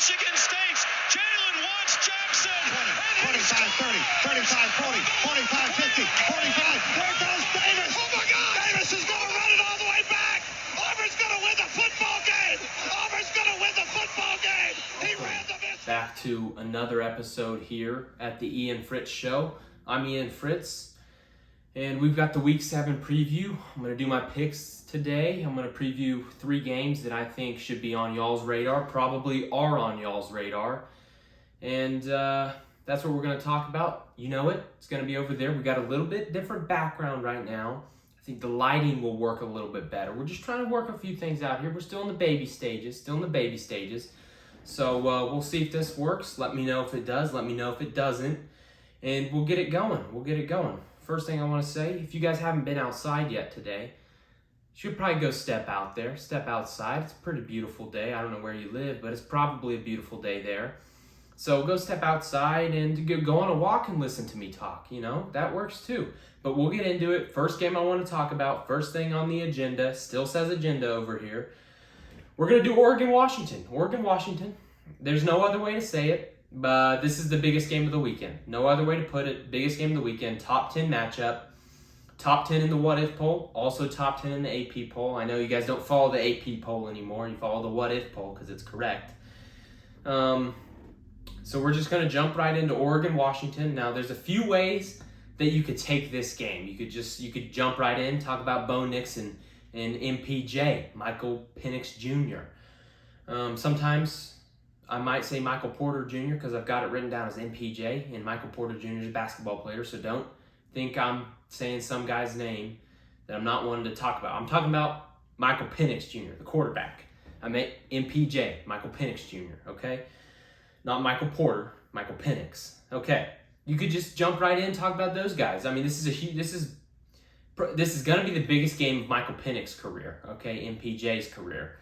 Michigan State's Jalen Watts Jackson. 20, 25, 30, 35, 40, 45, 50, 45. There goes Davis. Oh, my God. Davis is going to run it all the way back. Auburn's going to win the football game. Auburn's going to win the football game. He ran the miss. Back to another episode here at the Ian Fritz Show. I'm Ian Fritz, and we've got the Week 7 preview. I'm going to do my picks today. I'm going to preview 3 games that I think should be on y'all's radar, probably are on y'all's radar. And that's what we're going to talk about. You know it. It's going to be over there. We got a little bit different background right now. I think the lighting will work a little bit better. We're just trying to work a few things out here. We're still in the baby stages. So we'll see if this works. Let me know if it does. Let me know if it doesn't. And we'll get it going. First thing I want to say, if you guys haven't been outside yet today, you should probably go step outside. It's a pretty beautiful day. I don't know where you live, but it's probably a beautiful day there. So go step outside and go on a walk and listen to me talk. You know, that works too. But we'll get into it. First game I want to talk about, first thing on the agenda, still says agenda over here. We're going to do Oregon-Washington. Oregon-Washington. There's no other way to say it, but this is the biggest game of the weekend. No other way to put it. Biggest game of the weekend. Top 10 matchup. Top 10 in the What If poll. Also top 10 in the AP poll. I know you guys don't follow the AP poll anymore. You follow the What If poll because it's correct. So we're just going to jump right into Oregon-Washington. Now, there's a few ways that you could take this game. You could jump right in, talk about Bo Nix and MPJ, Michael Penix Jr. Sometimes I might say Michael Porter Jr. because I've got it written down as MPJ, and Michael Porter Jr. is a basketball player, so don't think I'm saying some guy's name that I'm not wanting to talk about. I'm talking about Michael Penix Jr., the quarterback. I meant MPJ, Michael Penix Jr., okay? Not Michael Porter, Michael Penix. Okay, you could just jump right in and talk about those guys. I mean, this is going to be the biggest game of Michael Penix's career, okay, MPJ's career.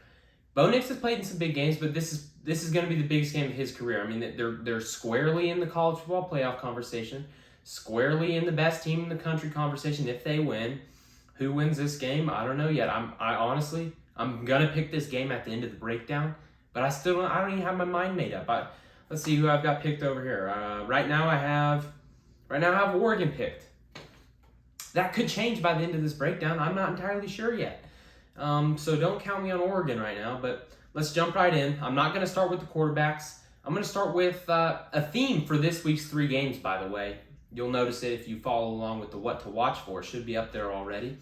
Bo Nix has played in some big games, but this is going to be the biggest game of his career. I mean, they're squarely in the college football playoff conversation, squarely in the best team in the country conversation if they win. Who wins this game? I don't know yet. I'm going to pick this game at the end of the breakdown, but I don't even have my mind made up. Let's see who I've got picked over here. Right now I have Oregon picked. That could change by the end of this breakdown. I'm not entirely sure yet. So don't count me on Oregon right now, but let's jump right in. I'm not going to start with the quarterbacks. I'm going to start with a theme for this week's 3 games, by the way. You'll notice it if you follow along with the what to watch for. It should be up there already.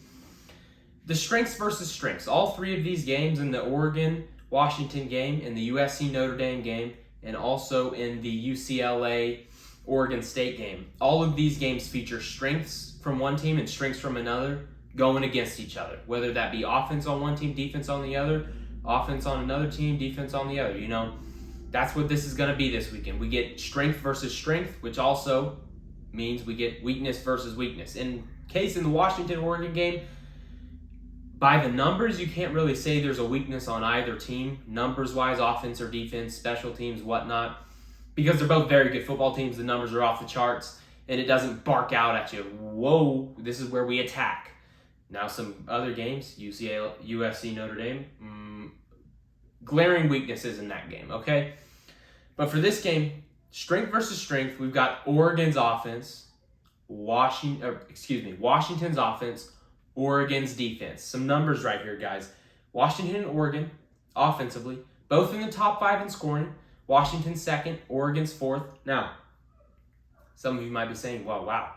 The strengths versus strengths. All 3 of these games, in the Oregon-Washington game, in the USC Notre Dame game, and also in the UCLA Oregon State game. All of these games feature strengths from one team and strengths from another going against each other. Whether that be offense on one team, defense on the other, offense on another team, defense on the other. You know, that's what this is going to be this weekend. We get strength versus strength, which also means we get weakness versus weakness. In case in the Washington-Oregon game, by the numbers, you can't really say there's a weakness on either team, numbers-wise, offense or defense, special teams, whatnot, because they're both very good football teams. The numbers are off the charts, and it doesn't bark out at you, whoa, this is where we attack. Now, some other games, UCLA, USC, Notre Dame, glaring weaknesses in that game, okay? But for this game, strength versus strength, we've got Oregon's offense, Washington's offense, Oregon's defense. Some numbers right here, guys. Washington and Oregon, offensively, both in the top 5 in scoring. Washington's 2nd, Oregon's 4th. Now, some of you might be saying, well, wow,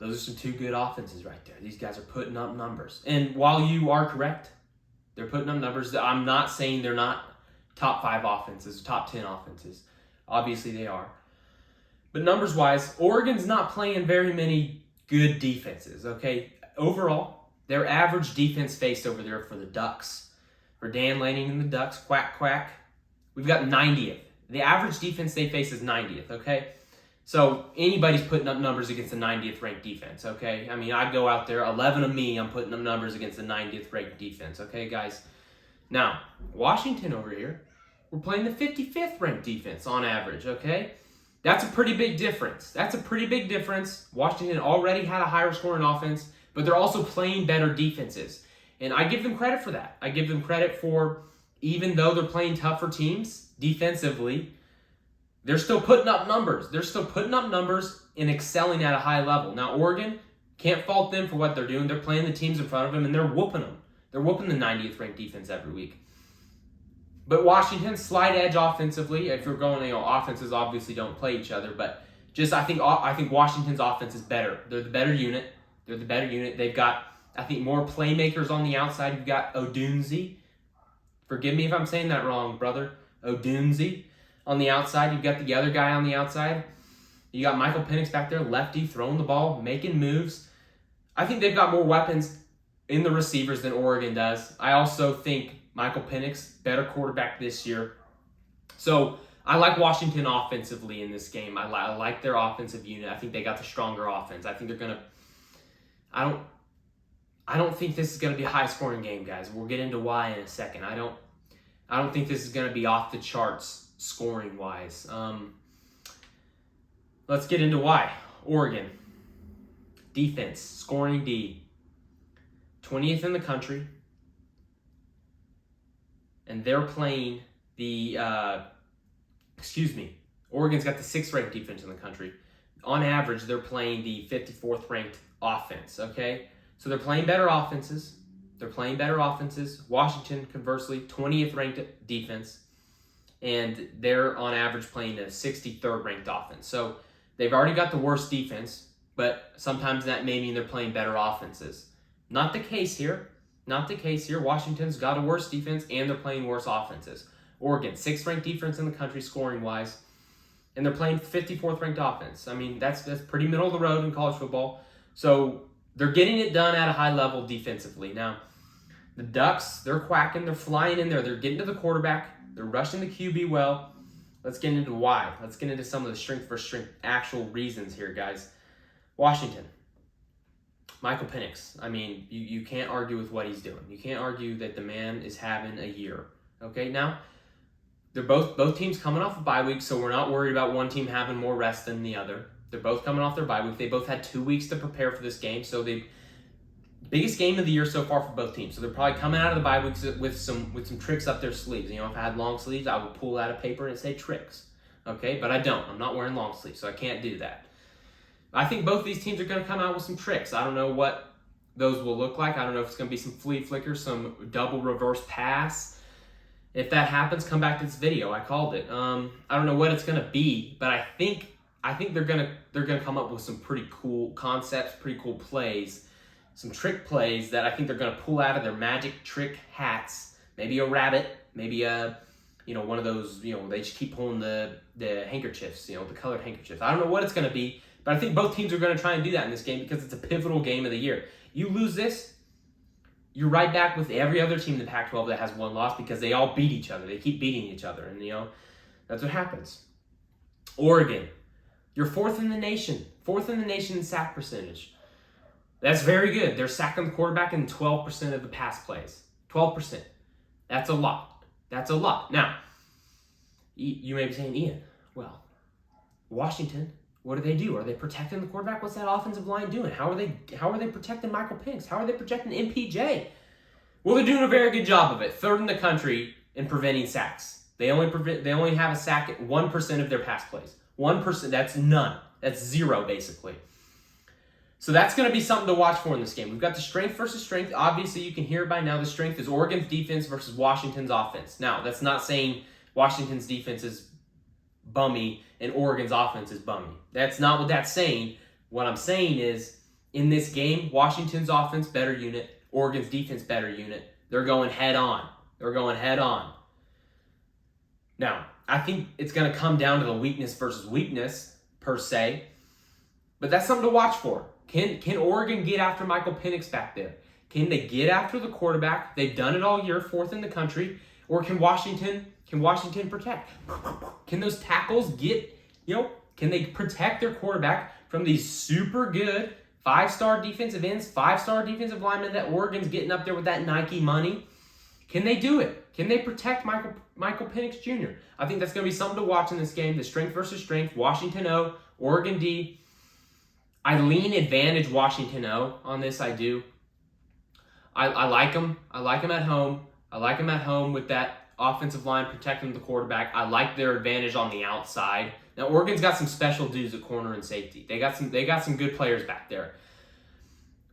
those are some 2 good offenses right there. These guys are putting up numbers. And while you are correct, they're putting up numbers. I'm not saying they're not top 5 offenses, top 10 offenses. Obviously they are. But numbers-wise, Oregon's not playing very many good defenses, okay? Overall, their average defense faced over there for the Ducks, for Dan Lanning and the Ducks, quack, quack, we've got 90th. The average defense they face is 90th, okay? So anybody's putting up numbers against the 90th ranked defense, okay? I mean, I go out there, 11 of me, I'm putting up numbers against the 90th ranked defense, okay, guys? Now, Washington over here, we're playing the 55th ranked defense on average, okay? That's a pretty big difference. Washington already had a higher scoring offense, but they're also playing better defenses. And I give them credit for that. I give them credit for, even though they're playing tougher teams, defensively, they're still putting up numbers. They're still putting up numbers and excelling at a high level. Now, Oregon, can't fault them for what they're doing. They're playing the teams in front of them, and they're whooping them. They're whooping the 90th ranked defense every week. But Washington, slight edge offensively. If you're going, offenses obviously don't play each other, but I think Washington's offense is better. They're the better unit. They've got, I think, more playmakers on the outside. You've got Odunze. Forgive me if I'm saying that wrong, brother. Odunze on the outside. You've got the other guy on the outside. You got Michael Penix back there, lefty, throwing the ball, making moves. I think they've got more weapons in the receivers than Oregon does. I also think Michael Penix, better quarterback this year. So I like Washington offensively in this game. I like their offensive unit. I think they got the stronger offense. I think they're going to... I don't think this is going to be a high-scoring game, guys. We'll get into why in a second. I don't think this is going to be off the charts scoring-wise. Let's get into why. Oregon. Defense. Scoring D. 20th in the country. And they're playing the... Oregon's got the 6th ranked defense in the country. On average, they're playing the 54th ranked offense, okay? So they're playing better offenses. Washington, conversely, 20th ranked defense. And they're on average playing a 63rd ranked offense. So they've already got the worst defense, but sometimes that may mean they're playing better offenses. Not the case here. Washington's got a worse defense, and they're playing worse offenses. Oregon, 6th ranked defense in the country scoring-wise, and they're playing 54th ranked offense. I mean, that's pretty middle of the road in college football. So they're getting it done at a high level defensively. Now, the Ducks, they're quacking, they're flying in there, they're getting to the quarterback, they're rushing the QB well. Let's get into why. Let's get into some of the strength for strength actual reasons here, guys. Washington. Michael Penix. I mean, you can't argue with what he's doing. You can't argue that the man is having a year. Okay, now, they're both teams coming off a bye week, so we're not worried about one team having more rest than the other. They're both coming off their bye week. They both had 2 weeks to prepare for this game, so the biggest game of the year so far for both teams. So they're probably coming out of the bye weeks with some tricks up their sleeves. If I had long sleeves, I would pull out a paper and say tricks. Okay, but I don't. I'm not wearing long sleeves, so I can't do that. I think both these teams are going to come out with some tricks. I don't know what those will look like. I don't know if it's going to be some flea flicker, some double reverse pass. If that happens, come back to this video. I called it. I don't know what it's going to be, but I think they're going to come up with some pretty cool concepts, pretty cool plays, some trick plays that I think they're going to pull out of their magic trick hats. Maybe a rabbit, maybe a one of those, they just keep pulling the handkerchiefs, the colored handkerchiefs. I don't know what it's going to be. But I think both teams are going to try and do that in this game because it's a pivotal game of the year. You lose this, you're right back with every other team in the Pac-12 that has one loss because they all beat each other. They keep beating each other, and that's what happens. Oregon, you're 4th in the nation. 4th in the nation in sack percentage. That's very good. They're sacking the quarterback in 12% of the pass plays. 12%. That's a lot. Now, you may be saying, Ian, well, Washington, what do? Are they protecting the quarterback? What's that offensive line doing? How are they protecting Michael Penix? How are they protecting MPJ? Well, they're doing a very good job of it. 3rd in the country in preventing sacks. They only have a sack at 1% of their pass plays. 1%. That's none. That's 0 basically. So that's going to be something to watch for in this game. We've got the strength versus strength. Obviously, you can hear by now the strength is Oregon's defense versus Washington's offense. Now, that's not saying Washington's defense is bummy and Oregon's offense is bummy. That's not what that's saying. What I'm saying is, in this game, Washington's offense, better unit. Oregon's defense, better unit. They're going head on. Now, I think it's going to come down to the weakness versus weakness, per se. But that's something to watch for. Can Oregon get after Michael Penix back there? Can they get after the quarterback? They've done it all year, 4th in the country. Or can Washington protect? Can those tackles can they protect their quarterback from these super good 5-star defensive ends, 5-star defensive linemen that Oregon's getting up there with that Nike money? Can they do it? Can they protect Michael Penix Jr.? I think that's going to be something to watch in this game. The strength versus strength. Washington O, Oregon D. I lean advantage Washington O on this. I do. I like them. I like them at home. I like them at home with that offensive line protecting the quarterback. I like their advantage on the outside. Now Oregon's got some special dudes at corner and safety. They got some good players back there.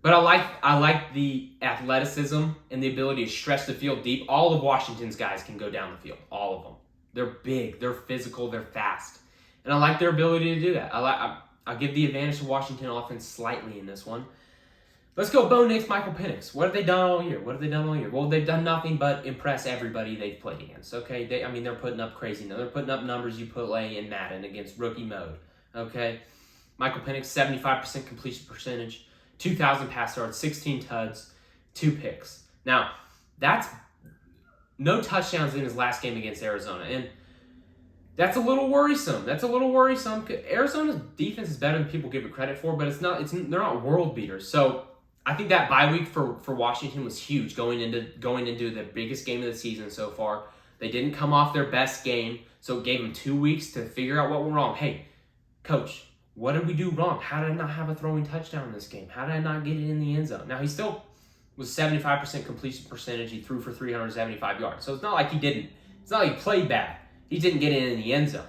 But I like the athleticism and the ability to stretch the field deep. All of Washington's guys can go down the field. All of them. They're big. They're physical. They're fast. And I like their ability to do that. I'll give the advantage to Washington offense slightly in this one. Let's go Bo Nix, Michael Penix. What have they done all year? Well, they've done nothing but impress everybody they've played against. Okay, they're putting up crazy. They're putting up numbers you play in Madden against rookie mode. Okay, Michael Penix, 75% completion percentage, 2,000 pass yards, 16 tuds, 2 picks. Now, that's no touchdowns in his last game against Arizona, and that's a little worrisome. Arizona's defense is better than people give it credit for, but they're not world beaters. So I think that bye week for Washington was huge going into the biggest game of the season so far. They didn't come off their best game, so it gave them 2 weeks to figure out what went wrong. Hey, coach, what did we do wrong? How did I not have a throwing touchdown in this game? How did I not get it in the end zone? Now, he still was 75% completion percentage. He threw for 375 yards. So it's not like it's not like he played bad. He didn't get it in the end zone.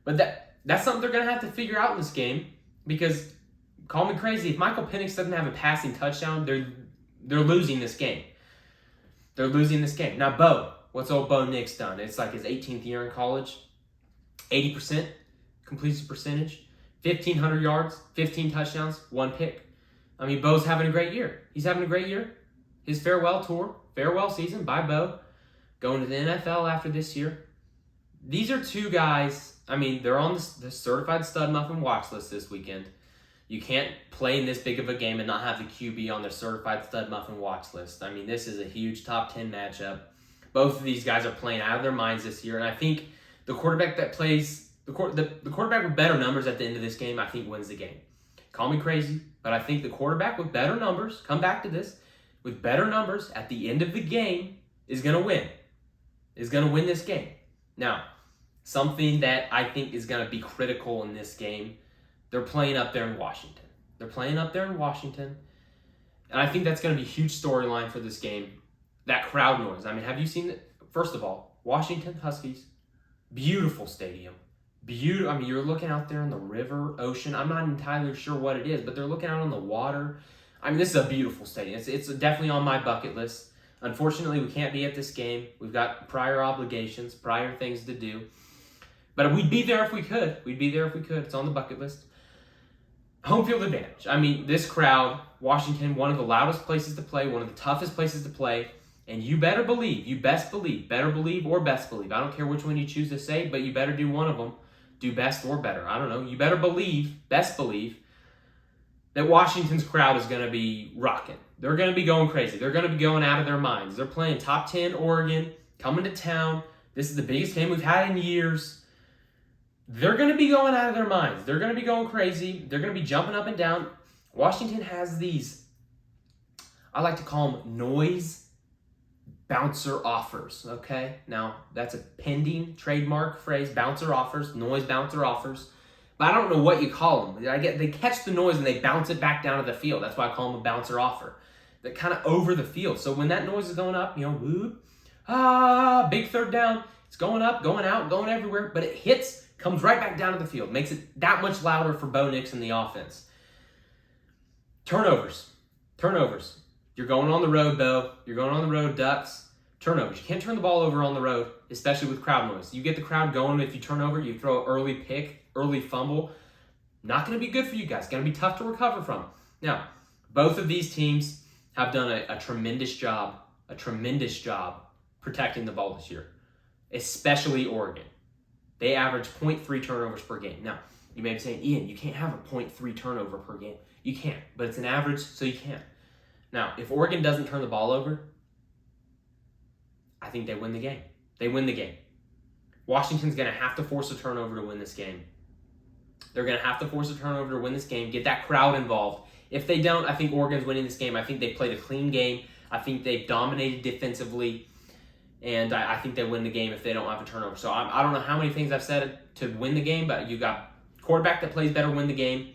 But that's something they're going to have to figure out in this game, because, call me crazy, if Michael Penix doesn't have a passing touchdown, they're losing this game. Now, Bo, what's old Bo Nix done? It's like his 18th year in college. 80% completion percentage, 1,500 yards, 15 touchdowns, 1 pick. I mean, Bo's having a great year. He's having a great year. His farewell season by Bo, going to the NFL after this year. These are two guys, I mean, they're on the certified stud muffin watch list this weekend. You can't play in this big of a game and not have the QB on their certified stud muffin watch list. I mean, this is a huge top 10 matchup. Both of these guys are playing out of their minds this year, and I think the quarterback that plays, the quarterback with better numbers at the end of this game, I think wins the game. Call me crazy, but I think the quarterback with better numbers, come back to this, with better numbers at the end of the game is going to win. Is going to win this game. Now, something that I think is going to be critical in this game, they're playing up there in Washington. And I think that's going to be a huge storyline for this game. That crowd noise. I mean, have you seen it? First of all, Washington Huskies, beautiful stadium. I mean, you're looking out there on the river, ocean. I'm not entirely sure what it is, but they're looking out on the water. I mean, this is a beautiful stadium. It's definitely on my bucket list. Unfortunately, we can't be at this game. We've got prior obligations, prior things to do. But we'd be there if we could. It's on the bucket list. Home field advantage. I mean, this crowd, Washington, one of the loudest places to play, one of the toughest places to play. And you better believe, better believe or best believe. I don't care which one you choose to say, but you better do one of them. Do best or better. I don't know. You better best believe, that Washington's crowd is going to be rocking. They're going to be going crazy. They're going to be going out of their minds. They're playing top 10 Oregon, coming to town. This is the biggest game we've had in years. They're going to be going out of their minds. They're going to be going crazy. They're going to be jumping up and down. Washington has these, I like to call them noise bouncer offers, okay? Now, that's a pending trademark phrase, bouncer offers, noise bouncer offers. But I don't know what you call them. They catch the noise and they bounce it back down to the field. That's why I call them a bouncer offer. They're kind of over the field. So when that noise is going up, whoop, big third down. It's going up, going out, going everywhere. But it hits, comes right back down to the field. Makes it that much louder for Bo Nix and the offense. Turnovers. You're going on the road, Bo. You're going on the road, Ducks. Turnovers. You can't turn the ball over on the road, especially with crowd noise. You get the crowd going. If you turn over, you throw an early pick, early fumble. Not going to be good for you guys. Going to be tough to recover from. Now, both of these teams have done a tremendous job protecting the ball this year, especially Oregon. They average 0.3 turnovers per game. Now, you may be saying, Ian, you can't have a 0.3 turnover per game. You can't, but it's an average, so you can. Now, if Oregon doesn't turn the ball over, I think they win the game. Washington's going to have to force a turnover to win this game. They're going to have to force a turnover to win this game, get that crowd involved. If they don't, I think Oregon's winning this game. I think they played a clean game. I think they've dominated defensively, and I think they win the game if they don't have a turnover. So I don't know how many things I've said to win the game, but you got quarterback that plays better win the game.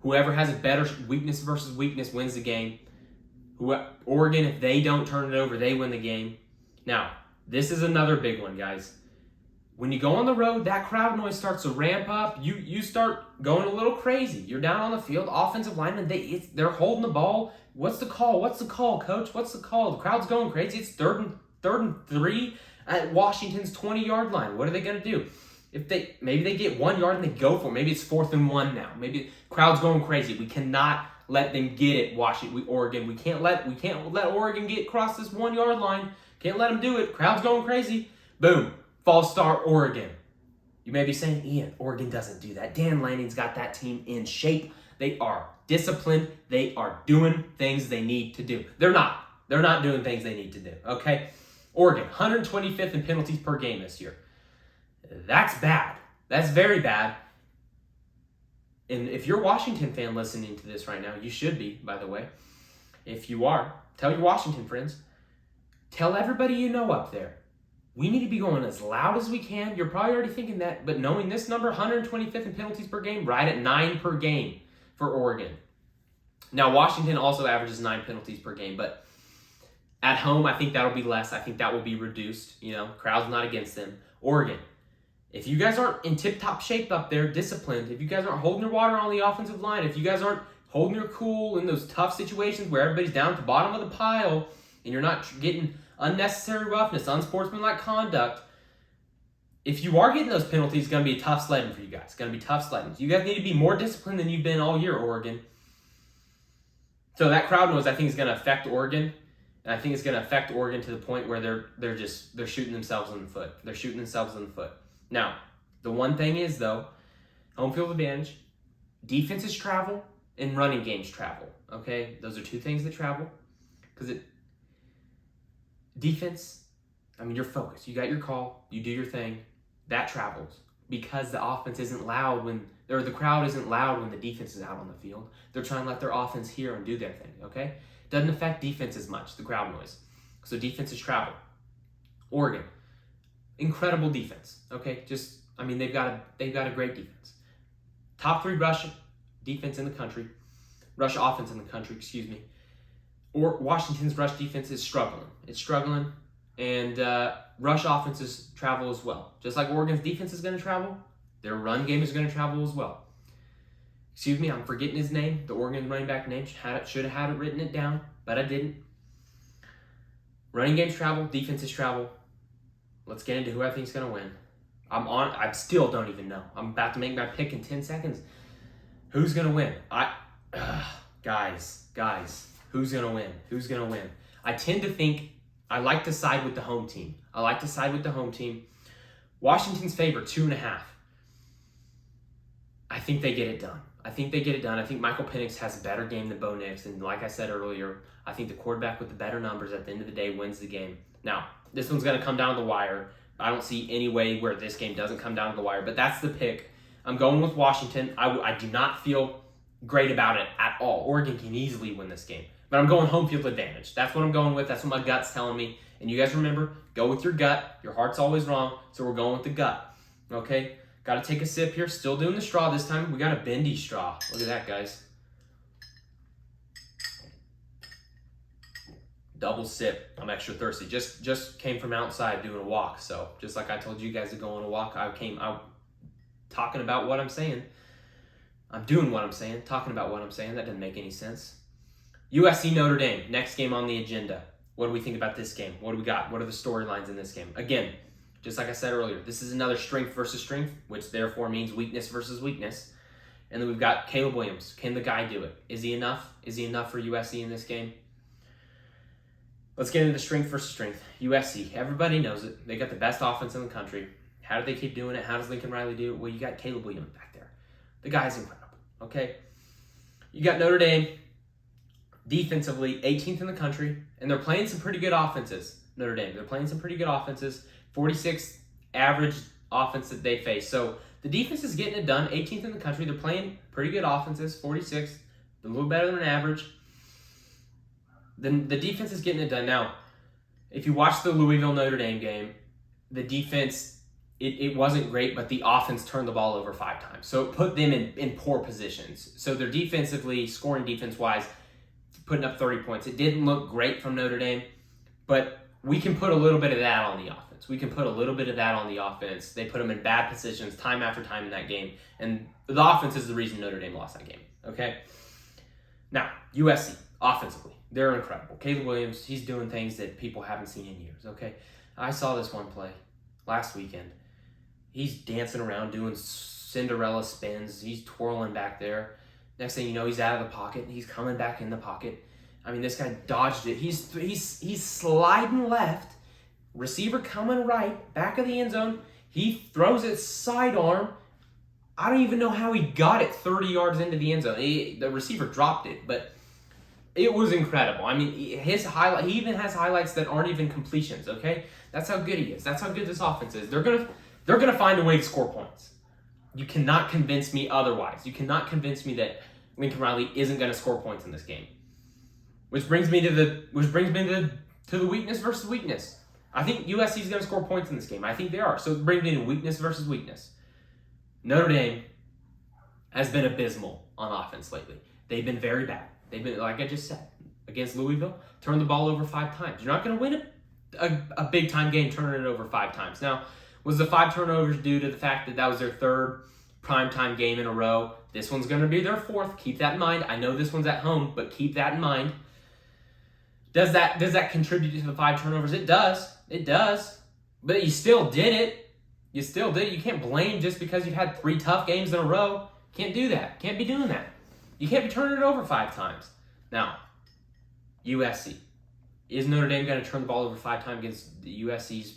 Whoever has a better weakness versus weakness wins the game. Oregon, if they don't turn it over, they win the game. Now, this is another big one, guys. When you go on the road, that crowd noise starts to ramp up. You start going a little crazy. You're down on the field. Offensive linemen, they're holding the ball. What's the call? What's the call, coach? What's the call? The crowd's going crazy. It's third and 3 at Washington's 20-yard line. What are they going to do? Maybe they get 1 yard and they go for it. Maybe it's 4th and 1 now. Maybe crowd's going crazy. We cannot let them get it, Oregon. We can't let Oregon get across this 1 yard line. Can't let them do it. Crowd's going crazy. Boom. False start, Oregon. You may be saying, Ian, Oregon doesn't do that. Dan Lanning's got that team in shape. They are disciplined. They are doing things they need to do. They're not. They're not doing things they need to do, okay? Oregon, 125th in penalties per game this year. That's bad. That's very bad. And if you're a Washington fan listening to this right now, you should be, by the way. If you are, tell your Washington friends. Tell everybody you know up there. We need to be going as loud as we can. You're probably already thinking that, but knowing this number, 125th in penalties per game, right at 9 per game for Oregon. Now, Washington also averages 9 penalties per game, but at home, I think that'll be less. I think that will be reduced. Crowd's not against them. Oregon, if you guys aren't in tip-top shape up there, disciplined, if you guys aren't holding your water on the offensive line, if you guys aren't holding your cool in those tough situations where everybody's down at the bottom of the pile and you're not getting unnecessary roughness, unsportsmanlike conduct, if you are getting those penalties, it's going to be tough sledding for you guys. It's going to be tough sledding. You guys need to be more disciplined than you've been all year, Oregon. So that crowd noise, I think, is going to affect Oregon. And I think it's going to affect Oregon to the point where they're shooting themselves in the foot. They're shooting themselves in the foot. Now, the one thing is, though, home field advantage, defenses travel, and running games travel. Okay? Those are two things that travel. Because defense, you're focused. You got your call. You do your thing. That travels. Because the offense isn't loud the crowd isn't loud when the defense is out on the field. They're trying to let their offense hear and do their thing, okay? Doesn't affect defense as much, the crowd noise. So defenses travel. Oregon, incredible defense, okay? They've got a great defense. Top 3 rush defense in the country. Rush offense in the country, excuse me. Or Washington's rush defense is struggling. It's struggling, and rush offenses travel as well. Just like Oregon's defense is going to travel, their run game is going to travel as well. Excuse me, I'm forgetting his name, the Oregon running back name. Should have had it written it down, but I didn't. Running games travel, defenses travel. Let's get into who I think is going to win. I still don't even know. I'm about to make my pick in 10 seconds. Who's going to win? Guys, who's going to win? Who's going to win? I tend to think I like to side with the home team. Washington's favorite, 2.5. I think they get it done. I think Michael Penix has a better game than Bo Nix. And like I said earlier, I think the quarterback with the better numbers at the end of the day wins the game. Now, this one's going to come down to the wire. I don't see any way where this game doesn't come down to the wire. But that's the pick. I'm going with Washington. I do not feel great about it at all. Oregon can easily win this game. But I'm going home field advantage. That's what I'm going with. That's what my gut's telling me. And you guys remember, go with your gut. Your heart's always wrong. So we're going with the gut. Okay? Got to take a sip here. Still doing the straw this time. We got a bendy straw. Look at that, guys. Double sip. I'm extra thirsty. Just came from outside doing a walk. So just like I told you guys to go on a walk, I'm talking about what I'm saying. I'm doing what I'm saying. Talking about what I'm saying. That didn't make any sense. USC Notre Dame. Next game on the agenda. What do we think about this game? What do we got? What are the storylines in this game? Again, just like I said earlier, this is another strength versus strength, which therefore means weakness versus weakness. And then we've got Caleb Williams. Can the guy do it? Is he enough? Is he enough for USC in this game? Let's get into strength versus strength. USC, everybody knows it. They got the best offense in the country. How do they keep doing it? How does Lincoln Riley do it? Well, you got Caleb Williams back there. The guy's incredible, okay? You got Notre Dame, defensively, 18th in the country, and they're playing some pretty good offenses, Notre Dame. They're playing some pretty good offenses. 46th average offense that they face. So the defense is getting it done. 18th in the country. They're playing pretty good offenses. 46th, a little better than average. Then the defense is getting it done. Now, if you watch the Louisville Notre Dame game, the defense, it wasn't great, but the offense turned the ball over 5 times. So it put them in poor positions. So they're defensively, scoring defense-wise, putting up 30 points. It didn't look great from Notre Dame, but we can put a little bit of that on the offense. They put them in bad positions time after time in that game. And the offense is the reason Notre Dame lost that game. Okay? Now, USC, offensively, they're incredible. Caleb Williams, he's doing things that people haven't seen in years. Okay? I saw this one play last weekend. He's dancing around doing Cinderella spins. He's twirling back there. Next thing you know, he's out of the pocket. He's coming back in the pocket. I mean, this guy dodged it. He's sliding left. Receiver coming right. Back of the end zone. He throws it sidearm. I don't even know how he got it 30 yards into the end zone. The receiver dropped it, but it was incredible. I mean, he even has highlights that aren't even completions, okay? That's how good he is. That's how good this offense is. They're gonna find a way to score points. You cannot convince me otherwise. You cannot convince me that Lincoln Riley isn't going to score points in this game. Which brings me to the weakness versus weakness. I think USC is going to score points in this game. I think they are. So it brings me to weakness versus weakness. Notre Dame has been abysmal on offense lately. They've been very bad. They've been, like I just said, against Louisville, turned the ball over 5 times. You're not going to win a big-time game turning it over 5 times. Now, was the 5 turnovers due to the fact that was their 3rd primetime game in a row? This one's going to be their 4th. Keep that in mind. I know this one's at home, but keep that in mind. Does that contribute to the 5 turnovers? It does. It does. But you still did it. You still did it. You can't blame just because you've had 3 tough games in a row. Can't do that. Can't be doing that. You can't be turning it over 5 times. Now, USC. Is Notre Dame going to turn the ball over 5 times against the USC's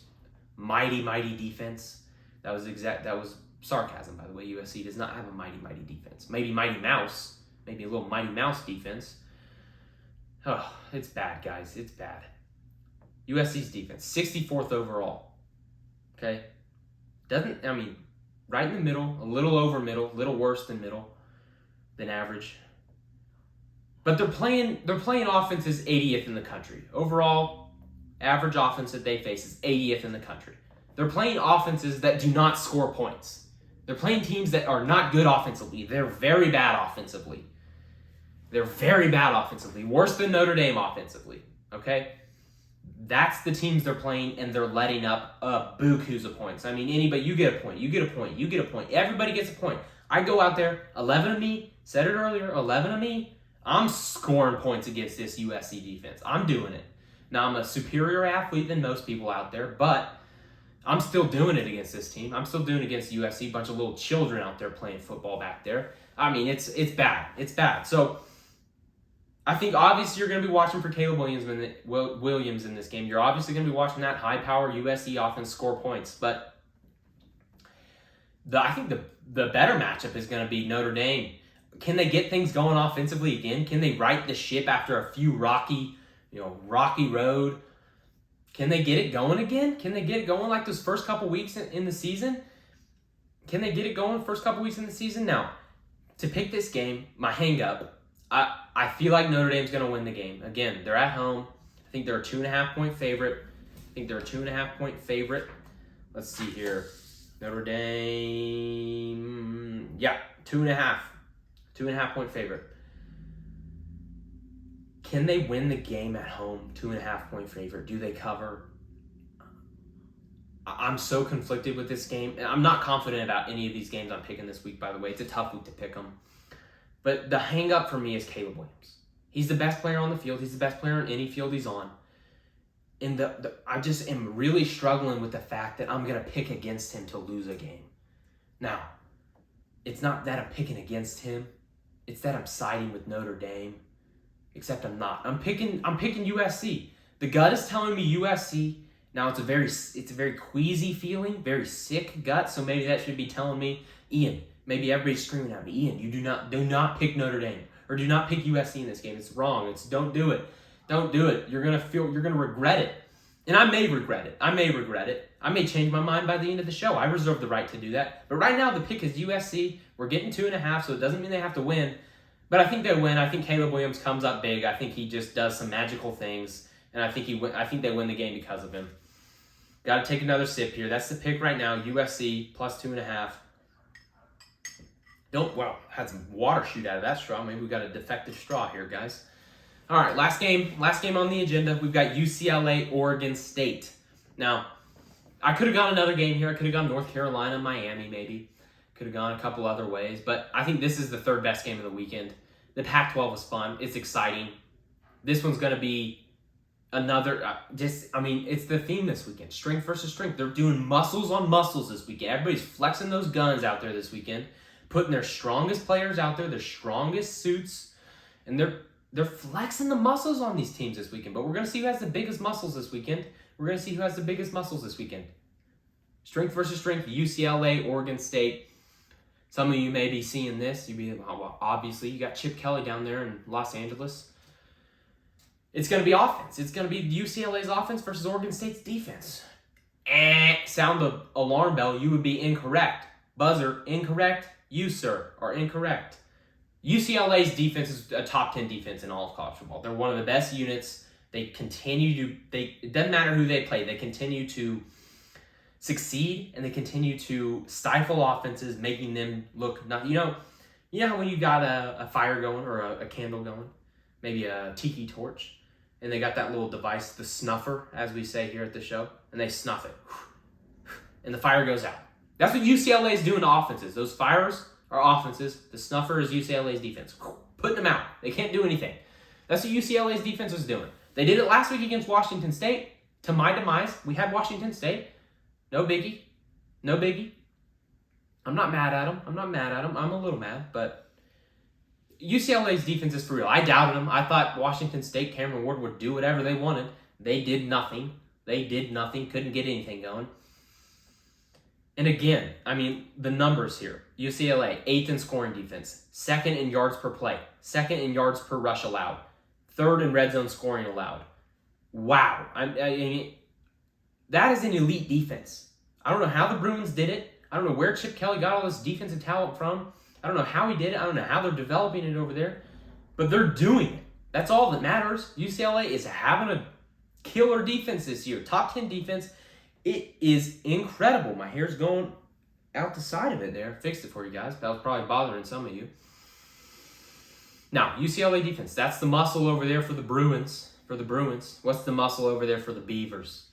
mighty defense? That was sarcasm, by the way. USC does not have a mighty defense. Maybe Mighty Mouse. Maybe a little Mighty Mouse defense. Oh, it's bad, guys. It's bad. USC's defense, 64th overall. Okay? Right in the middle, a little over middle, a little worse than average. But they're playing offenses 80th in the country. Overall, average offense that they face is 80th in the country. They're playing offenses that do not score points. They're playing teams that are not good offensively. They're very bad offensively. Worse than Notre Dame offensively. Okay? That's the teams they're playing, and they're letting up bukus of points. I mean, anybody, you get a point. Everybody gets a point. I go out there, 11 of me, said it earlier, 11 of me, I'm scoring points against this USC defense. I'm doing it. Now, I'm a superior athlete than most people out there, but I'm still doing it against this team. I'm still doing it against USC, a bunch of little children out there playing football back there. I mean, it's bad. It's bad. So, I think obviously you're going to be watching for Caleb Williams in this game. You're obviously going to be watching that high-power USC offense score points, but I think the better matchup is going to be Notre Dame. Can they get things going offensively again? Can they right the ship after a few rocky road? Can they get it going again? Can they get it going like those first couple weeks in the season? Can they get it going first couple weeks in the season? Now, to pick this game, my hang-up, I feel like Notre Dame's going to win the game. Again, they're at home. I think they're a 2.5-point favorite. Let's see here. Notre Dame, 2.5. 2.5-point favorite. Can they win the game at home? 2.5-point favorite. Do they cover? I'm so conflicted with this game. And I'm not confident about any of these games I'm picking this week, by the way. It's a tough week to pick them. But the hang-up for me is Caleb Williams. He's the best player on the field. He's the best player on any field he's on. And I just am really struggling with the fact that I'm going to pick against him to lose a game. Now, it's not that I'm picking against him. It's that I'm siding with Notre Dame. Except I'm not. I'm picking USC. The gut is telling me USC. Now it's a very queasy feeling, very sick gut. So maybe that should be telling me, Ian. Maybe everybody's screaming at me, Ian. You do not pick Notre Dame or do not pick USC in this game. It's wrong. Don't do it. Don't do it. You're gonna regret it, and I may regret it. I may change my mind by the end of the show. I reserve the right to do that. But right now the pick is USC. We're getting 2.5, so it doesn't mean they have to win. But I think they win. I think Caleb Williams comes up big. I think he just does some magical things, and I think they win the game because of him. Got to take another sip here. That's the pick right now. USC plus 2.5. Had some water shoot out of that straw. Maybe we got a defective straw here, guys. All right, last game on the agenda. We've got UCLA, Oregon State. Now, I could have gone another game here. I could have gone North Carolina, Miami, maybe. Could have gone a couple other ways, but I think this is the third best game of the weekend. The Pac-12 was fun. It's exciting. This one's going to be another, it's the theme this weekend. Strength versus strength. They're doing muscles on muscles this weekend. Everybody's flexing those guns out there this weekend, putting their strongest players out there, their strongest suits, and they're flexing the muscles on these teams this weekend. But we're going to see who has the biggest muscles this weekend. Strength versus strength, UCLA, Oregon State. Some of you may be seeing this. Obviously, you got Chip Kelly down there in Los Angeles. It's going to be offense. It's going to be UCLA's offense versus Oregon State's defense. Sound the alarm bell. You would be incorrect. Buzzer, incorrect. You, sir, are incorrect. UCLA's defense is a top 10 defense in all of college football. They're one of the best units. It doesn't matter who they play. They continue to succeed, and they continue to stifle offenses, making them look not. You know how when you got a fire going or a candle going, maybe a tiki torch, and they got that little device, the snuffer, as we say here at the show, and they snuff it, and the fire goes out. That's what UCLA is doing to offenses. Those fires are offenses. The snuffer is UCLA's defense, putting them out. They can't do anything. That's what UCLA's defense is doing. They did it last week against Washington State. To my demise, we had Washington State. No biggie. I'm not mad at them. I'm a little mad, but UCLA's defense is for real. I doubted them. I thought Washington State, Cameron Ward would do whatever they wanted. They did nothing. Couldn't get anything going. And again, the numbers here. UCLA, 8th in scoring defense, 2nd in yards per play, 2nd in yards per rush allowed, 3rd in red zone scoring allowed. Wow. That is an elite defense. I don't know how the Bruins did it. I don't know where Chip Kelly got all this defensive talent from. I don't know how he did it. I don't know how they're developing it over there. But they're doing it. That's all that matters. UCLA is having a killer defense this year. Top 10 defense. It is incredible. My hair's going out the side of it there. Fixed it for you guys. That was probably bothering some of you. Now, UCLA defense. That's the muscle over there for the Bruins. What's the muscle over there for the Beavers?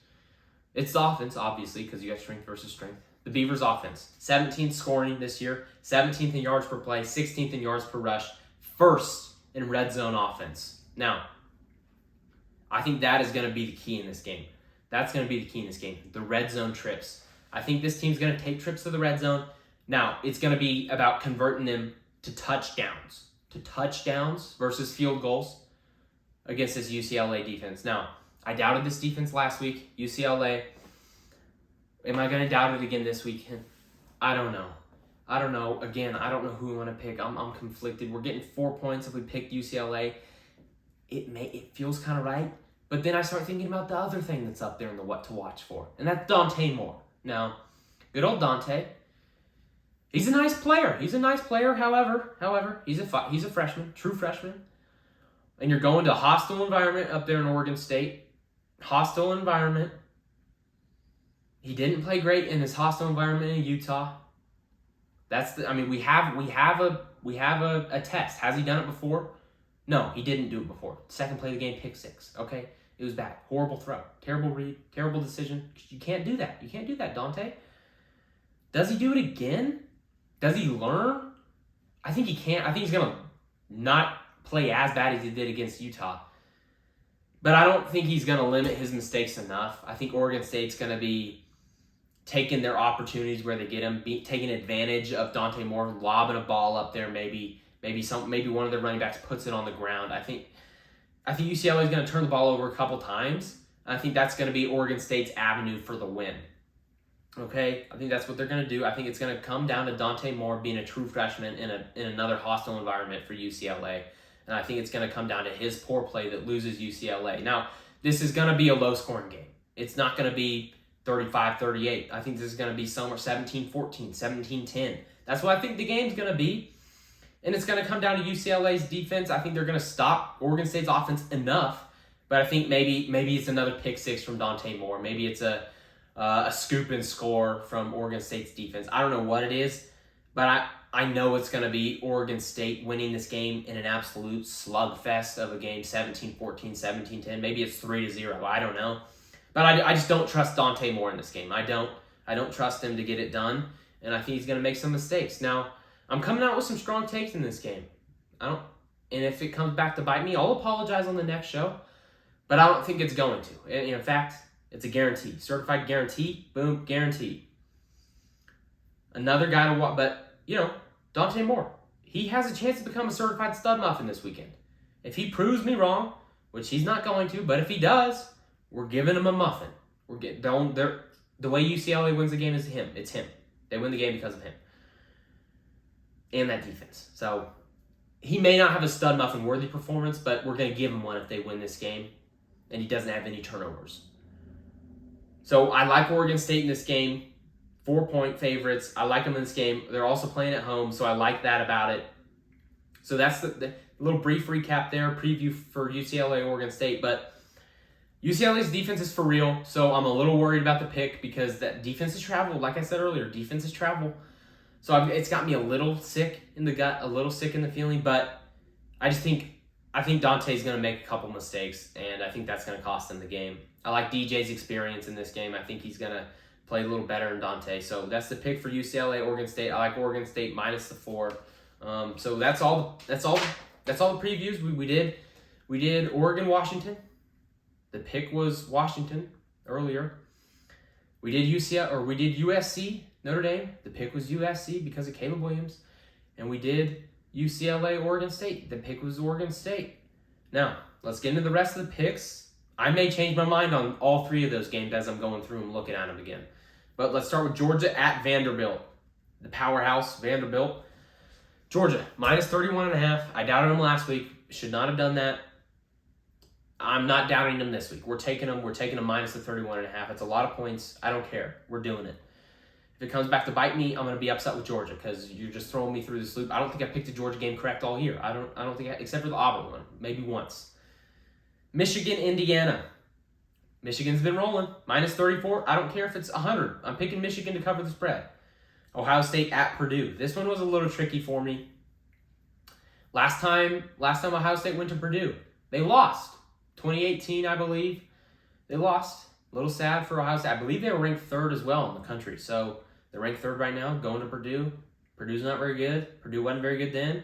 It's the offense, obviously, because you got strength versus strength. The Beavers' offense, 17th scoring this year, 17th in yards per play, 16th in yards per rush, 1st in red zone offense. Now, I think that is going to be the key in this game. The red zone trips. I think this team's going to take trips to the red zone. Now, it's going to be about converting them to touchdowns. Versus field goals against this UCLA defense. Now, I doubted this defense last week. UCLA. Am I going to doubt it again this weekend? I don't know. Again, I don't know who I want to pick. I'm conflicted. We're getting 4 points if we pick UCLA. It feels kind of right. But then I start thinking about the other thing that's up there in the what to watch for. And that's Dante Moore. Now, good old Dante. He's a nice player. However, he's a freshman, true freshman. And you're going to a hostile environment up there in Oregon State. Hostile environment. He didn't play great in his hostile environment in Utah. We have a test. Has he done it before? No, he didn't do it before. Second play of the game, pick 6. Okay? It was bad. Horrible throw. Terrible read. Terrible decision. You can't do that. Dante. Does he do it again? Does he learn? I think he can't. I think he's going to not play as bad as he did against Utah. But I don't think he's going to limit his mistakes enough. I think Oregon State's going to be taking their opportunities where they get them, taking advantage of Dante Moore, lobbing a ball up there. Maybe one of their running backs puts it on the ground. I think UCLA is going to turn the ball over a couple times. I think that's going to be Oregon State's avenue for the win. Okay, I think that's what they're going to do. I think it's going to come down to Dante Moore being a true freshman in another hostile environment for UCLA. And I think it's going to come down to his poor play that loses UCLA. Now, this is going to be a low-scoring game. It's not going to be 35-38. I think this is going to be somewhere 17-14, 17-10. That's what I think the game's going to be. And it's going to come down to UCLA's defense. I think they're going to stop Oregon State's offense enough. But I think maybe it's another pick 6 from Dante Moore. Maybe it's a scoop and score from Oregon State's defense. I don't know what it is. But I know it's going to be Oregon State winning this game in an absolute slugfest of a game, 17-14, 17-10. Maybe it's 3-0. I don't know. But I just don't trust Dante Moore in this game. I don't trust him to get it done, and I think he's going to make some mistakes. Now, I'm coming out with some strong takes in this game. And if it comes back to bite me, I'll apologize on the next show, but I don't think it's going to. In fact, it's a guarantee. Certified guarantee. Boom, guarantee. Another guy to watch, but, Dante Moore, he has a chance to become a certified stud muffin this weekend. If he proves me wrong, which he's not going to, but if he does, we're giving him a muffin. The way UCLA wins the game is him. It's him. They win the game because of him. And that defense. So he may not have a stud muffin worthy performance, but we're going to give him one if they win this game. And he doesn't have any turnovers. So I like Oregon State in this game. 4-point favorites. I like them in this game. They're also playing at home, so I like that about it. So that's the little brief recap there, preview for UCLA, Oregon State. But UCLA's defense is for real, so I'm a little worried about the pick because that defense is travel. Like I said earlier, defense is travel. So it's got me a little sick in the gut, a little sick in the feeling, but I think Dante's going to make a couple mistakes, and I think that's going to cost him the game. I like DJ's experience in this game. I think he's going to play a little better than Dante. So that's the pick for UCLA, Oregon State. I like Oregon State minus the 4. So that's all the previews we did Oregon, Washington. The pick was Washington earlier. We did USC, Notre Dame. The pick was USC because of Caleb Williams. And we did UCLA, Oregon State. The pick was Oregon State. Now, let's get into the rest of the picks. I may change my mind on all 3 of those games as I'm going through and looking at them again. But let's start with Georgia at Vanderbilt. The powerhouse, Vanderbilt. Georgia, minus 31.5. I doubted them last week. Should not have done that. I'm not doubting them this week. We're taking them minus the 31.5. It's a lot of points. I don't care. We're doing it. If it comes back to bite me, I'm going to be upset with Georgia because you're just throwing me through this loop. I don't think I picked a Georgia game correct all year. I don't think except for the Auburn one, maybe once. Michigan, Indiana. Michigan's been rolling. Minus 34. I don't care if it's 100. I'm picking Michigan to cover the spread. Ohio State at Purdue. This one was a little tricky for me. Last time Ohio State went to Purdue, they lost. 2018, I believe. They lost. A little sad for Ohio State. I believe they were ranked 3rd as well in the country. So they're ranked 3rd right now, going to Purdue. Purdue's not very good. Purdue wasn't very good then.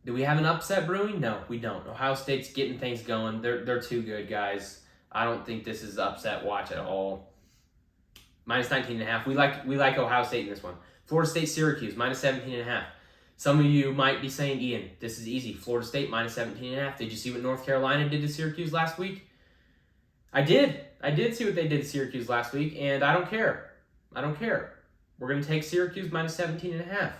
Do we have an upset brewing? No, we don't. Ohio State's getting things going. They're too good, guys. I don't think this is upset watch at all. Minus 19.5. We like Ohio State in this one. Florida State, Syracuse, minus 17.5. Some of you might be saying, Ian, this is easy. Florida State, minus 17.5. Did you see what North Carolina did to Syracuse last week? I did. I did see what they did to Syracuse last week, and I don't care. We're going to take Syracuse minus 17.5.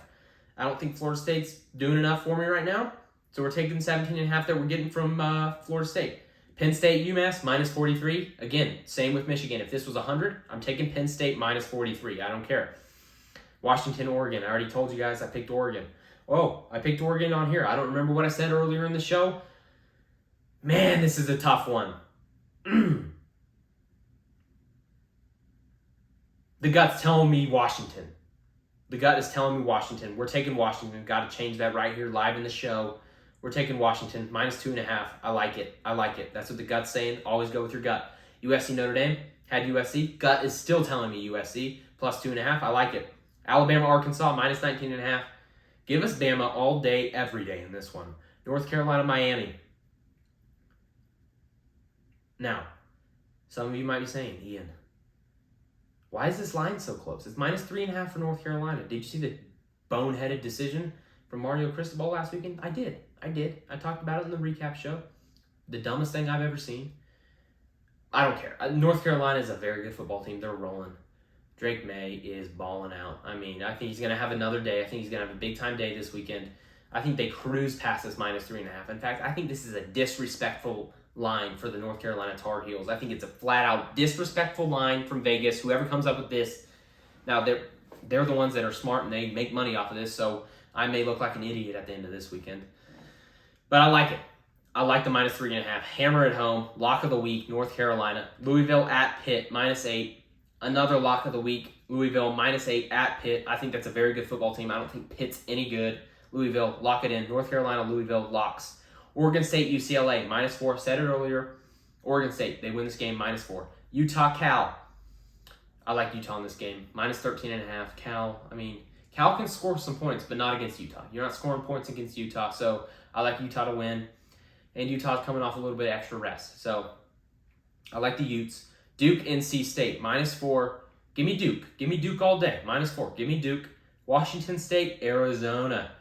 I don't think Florida State's doing enough for me right now, so we're taking 17.5 that we're getting from Florida State. Penn State, UMass, minus 43. Again, same with Michigan. If this was 100, I'm taking Penn State minus 43. I don't care. Washington, Oregon. I already told you guys I picked Oregon. Oh, I picked Oregon on here. I don't remember what I said earlier in the show. Man, this is a tough one. The gut's telling me Washington. The gut is telling me Washington. We're taking Washington. Got to change that right here live in the show. We're taking Washington, minus 2.5. I like it. That's what the gut's saying. Always go with your gut. USC, Notre Dame. Had USC. Gut is still telling me USC, plus 2.5. I like it. Alabama, Arkansas, minus 19.5. Give us Bama all day, every day in this one. North Carolina, Miami. Now, some of you might be saying, Ian, why is this line so close? It's minus 3.5 for North Carolina. Did you see the boneheaded decision from Mario Cristobal last weekend? I did. I talked about it in the recap show. The dumbest thing I've ever seen. I don't care. North Carolina is a very good football team. They're rolling. Drake May is balling out. I mean, I think he's going to have another day. I think he's going to have a big-time day this weekend. I think they cruise past this minus 3.5. In fact, I think this is a disrespectful line for the North Carolina Tar Heels. I think it's a flat-out disrespectful line from Vegas. Whoever comes up with this, now they're the ones that are smart and they make money off of this, so I may look like an idiot at the end of this weekend. But I like it. I like the minus 3.5. Hammer at home. Lock of the week, North Carolina. Louisville at Pitt, minus 8. Another lock of the week, Louisville -8 at Pitt. I think that's a very good football team. I don't think Pitt's any good. Louisville, lock it in. North Carolina, Louisville, locks. Oregon State, UCLA, -4. Said it earlier. Oregon State, they win this game, -4. Utah, Cal. I like Utah in this game. -13.5. Cal can score some points, but not against Utah. You're not scoring points against Utah, so I like Utah to win. And Utah's coming off a little bit of extra rest. So I like the Utes. Duke, NC State, -4. Give me Duke. Give me Duke all day. -4. Give me Duke. Washington State, Arizona,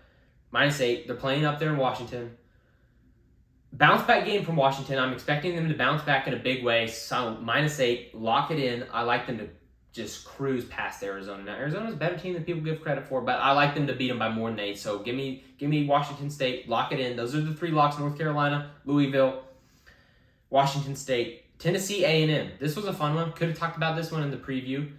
-8. They're playing up there in Washington. Bounce back game from Washington. I'm expecting them to bounce back in a big way. So -8. Lock it in. I like them to just cruise past Arizona. Now, Arizona's a better team than people give credit for, but I like them to beat them by more than 8. So give me Washington State. Lock it in. Those are the 3 locks: North Carolina, Louisville, Washington State. Tennessee A&M. This was a fun one. Could have talked about this one in the preview.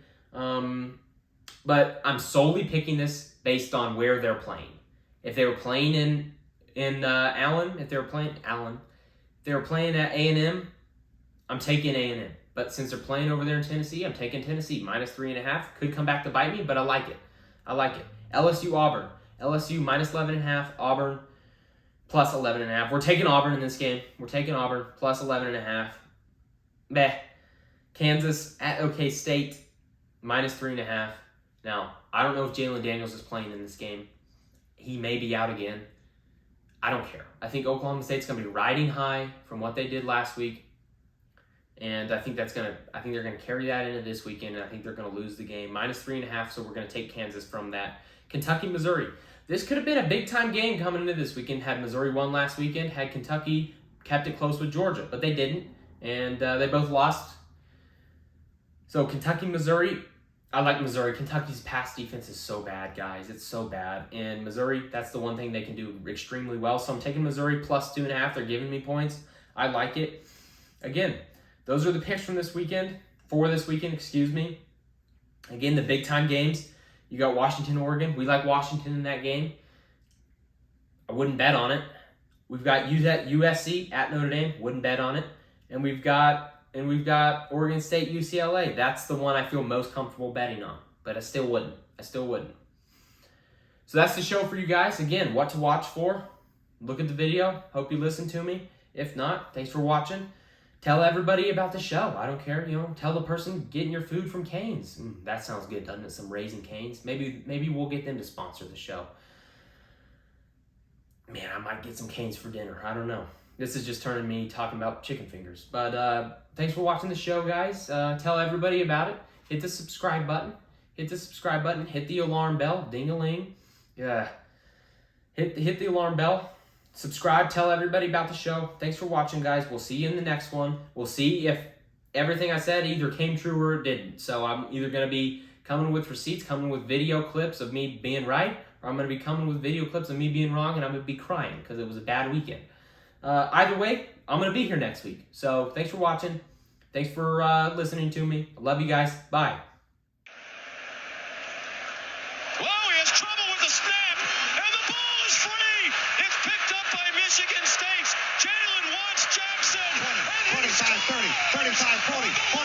But I'm solely picking this based on where they're playing. If they were playing in Allen, if they were playing at A&M, I'm taking A&M. But since they're playing over there in Tennessee, I'm taking Tennessee. -3.5. Could come back to bite me, but I like it. LSU, Auburn. LSU -11.5. Auburn +11.5. We're taking Auburn in this game. We're taking Auburn +11.5. Kansas at OK State -3.5. Now, I don't know if Jalen Daniels is playing in this game. He may be out again. I don't care. I think Oklahoma State's going to be riding high from what they did last week. And I think they're going to carry that into this weekend, and I think they're going to lose the game. -3.5, so we're going to take Kansas from that. Kentucky, Missouri. This could have been a big-time game coming into this weekend. Had Missouri won last weekend, had Kentucky kept it close with Georgia, but they didn't, and they both lost. So Kentucky, Missouri, I like Missouri. Kentucky's pass defense is so bad, guys. It's so bad. And Missouri, that's the one thing they can do extremely well. So I'm taking Missouri +2.5. They're giving me points. I like it. Again, those are the picks from this weekend. Again, the big-time games. You got Washington, Oregon. We like Washington in that game. I wouldn't bet on it. We've got USC at Notre Dame. Wouldn't bet on it. And we've got Oregon State, UCLA. That's the one I feel most comfortable betting on. But I still wouldn't. So that's the show for you guys. Again, what to watch for. Look at the video. Hope you listen to me. If not, thanks for watching. Tell everybody about the show. I don't care. Tell the person getting your food from Cane's. That sounds good, doesn't it? Some Raisin Cane's. Maybe we'll get them to sponsor the show. Man, I might get some Cane's for dinner. I don't know. This is just turning me talking about chicken fingers. But thanks for watching the show, guys. Tell everybody about it. Hit the subscribe button. Hit the alarm bell. Ding-a-ling. Yeah. Hit the alarm bell. Subscribe. Tell everybody about the show. Thanks for watching, guys. We'll see you in the next one. We'll see if everything I said either came true or it didn't. So I'm either going to be coming with receipts, coming with video clips of me being right, or I'm going to be coming with video clips of me being wrong, and I'm going to be crying because it was a bad weekend. Either way, I'm going to be here next week. So thanks for watching. Thanks for listening to me. I love you guys. Bye. Whoa, he has trouble with the snap, and the ball is free. It's picked up by Michigan State. Jalen wants Jackson. 20, 25, 30, 35, 40.